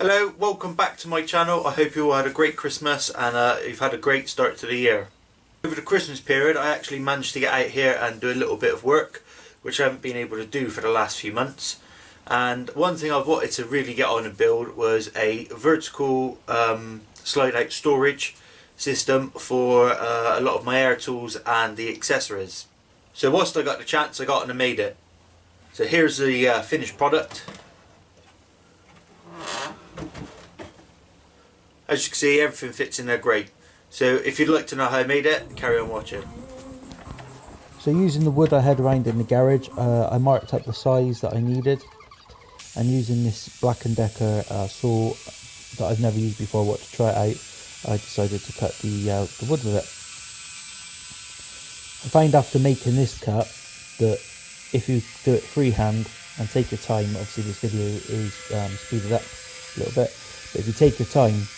Hello, welcome back to my channel. I hope you all had a great Christmas and you've had a great start to the year. Over the Christmas period I actually managed to get out here and do a little bit of work which I haven't been able to do for the last few months. And one thing I've wanted to really get on and build was a vertical slide out storage system for a lot of my air tools and the accessories. So whilst I got the chance I got on and made it. So here's the finished product. As you can see, everything fits in there great. So if you'd like to know how I made it, carry on watching. So using the wood I had around in the garage, I marked up the size that I needed, and using this Black & Decker saw that I've never used before, I wanted to try it out, I decided to cut the wood with it. I find after making this cut that if you do it freehand and take your time, obviously this video is speeded up a little bit, but if you take your time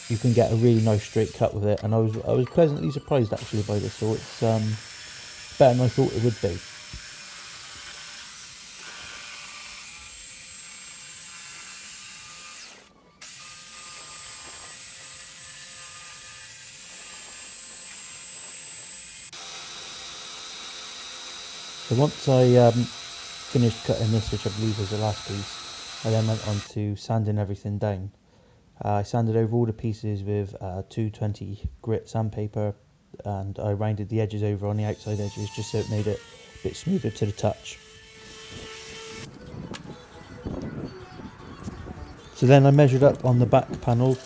you can get a really nice straight cut with it, and I was pleasantly surprised actually by this saw. It's better than I thought it would be. So once I finished cutting this, which I believe was the last piece, I then went on to sanding everything down. I sanded over all the pieces with 220 grit sandpaper, and I rounded the edges over on the outside edges just so it made it a bit smoother to the touch. So then I measured up on the back panel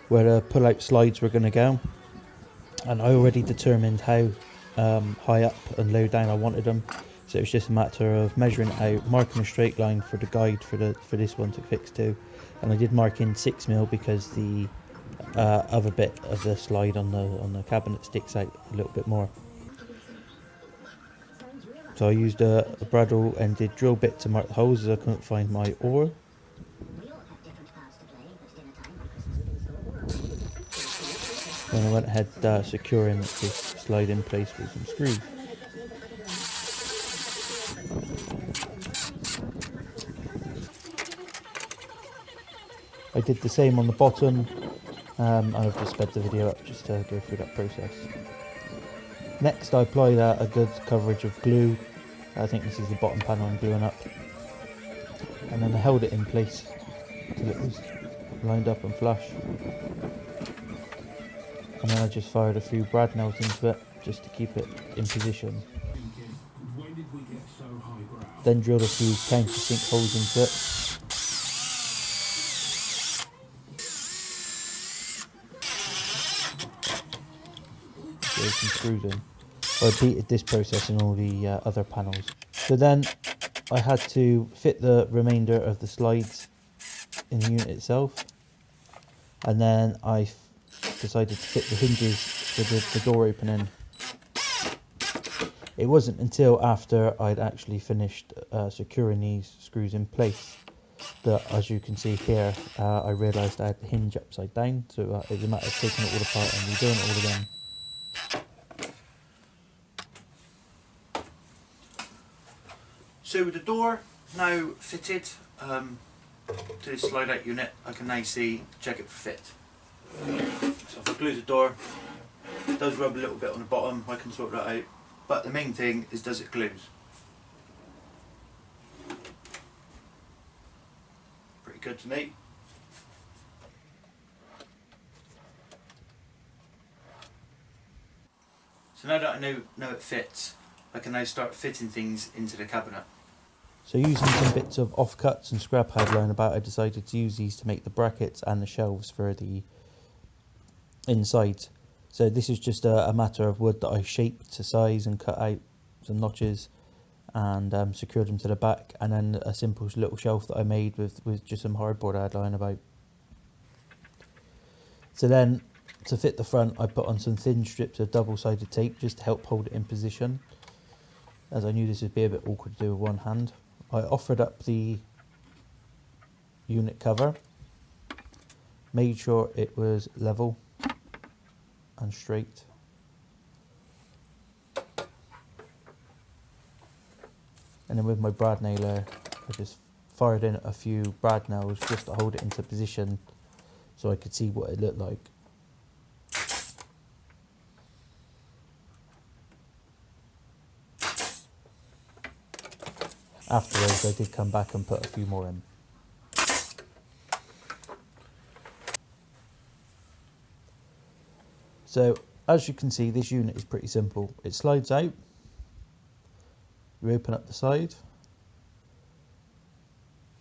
where the pull-out slides were going to go, and I already determined how high up and low down I wanted them. So it was just a matter of measuring it out, marking a straight line for the guide for this one to fix to, and I did mark in 6mm because the other bit of the slide on the cabinet sticks out a little bit more. So I used a bradawl ended drill bit to mark the holes as I couldn't find my oar. Then I went ahead securing this slide in place with some screws. I did the same on the bottom, and I've just sped the video up just to go through that process. Next I applied a good coverage of glue. I think this is the bottom panel I'm gluing up, and then I held it in place till it was lined up and flush, and then I just fired a few brad nails into it just to keep it in position. Then drilled a few countersink holes into it. Drilled some screws in. I repeated this process in all the other panels. So then I had to fit the remainder of the slides in the unit itself, and then I decided to fit the hinges for the door opening. It wasn't until after I'd actually finished securing these screws in place that, as you can see here, I realised I had the hinge upside down, so it was a matter of taking it all apart and redoing it all again. So with the door now fitted to this slide out unit, I can now check it for fit. So if I glue the door, it does rub a little bit on the bottom, I can sort that out, but the main thing is does it glues. Pretty good to me. So now that I know it fits, I can now start fitting things into the cabinet. So using some bits of offcuts and scrap I had lying about, I decided to use these to make the brackets and the shelves for the inside. So this is just a matter of wood that I shaped to size and cut out some notches and secured them to the back, and then a simple little shelf that I made with just some hardboard I had lying about. So then to fit the front I put on some thin strips of double-sided tape just to help hold it in position, as I knew this would be a bit awkward to do with one hand. I offered up the unit cover, made sure it was level and straight, and then with my brad nailer I just fired in a few brad nails just to hold it into position so I could see what it looked like. Afterwards I did come back and put a few more in. So as you can see, this unit is pretty simple. It slides out, you open up the side,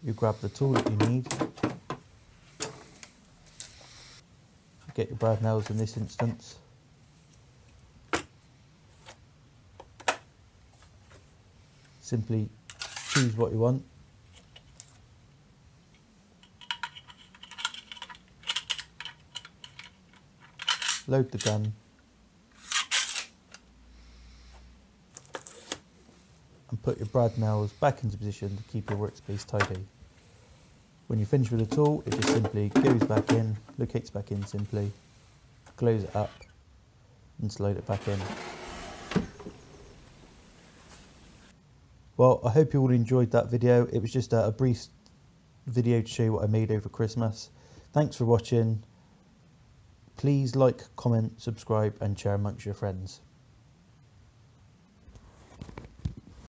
you grab the tool that you need, get your brad nails in this instance, simply choose what you want, load the gun, and put your brad nails back into position to keep your workspace tidy. When you finish with the tool, it just simply goes back in, locates back in simply, close it up and slide it back in. Well, I hope you all enjoyed that video. It was just a brief video to show you what I made over Christmas. Thanks for watching. Please like, comment, subscribe and share amongst your friends.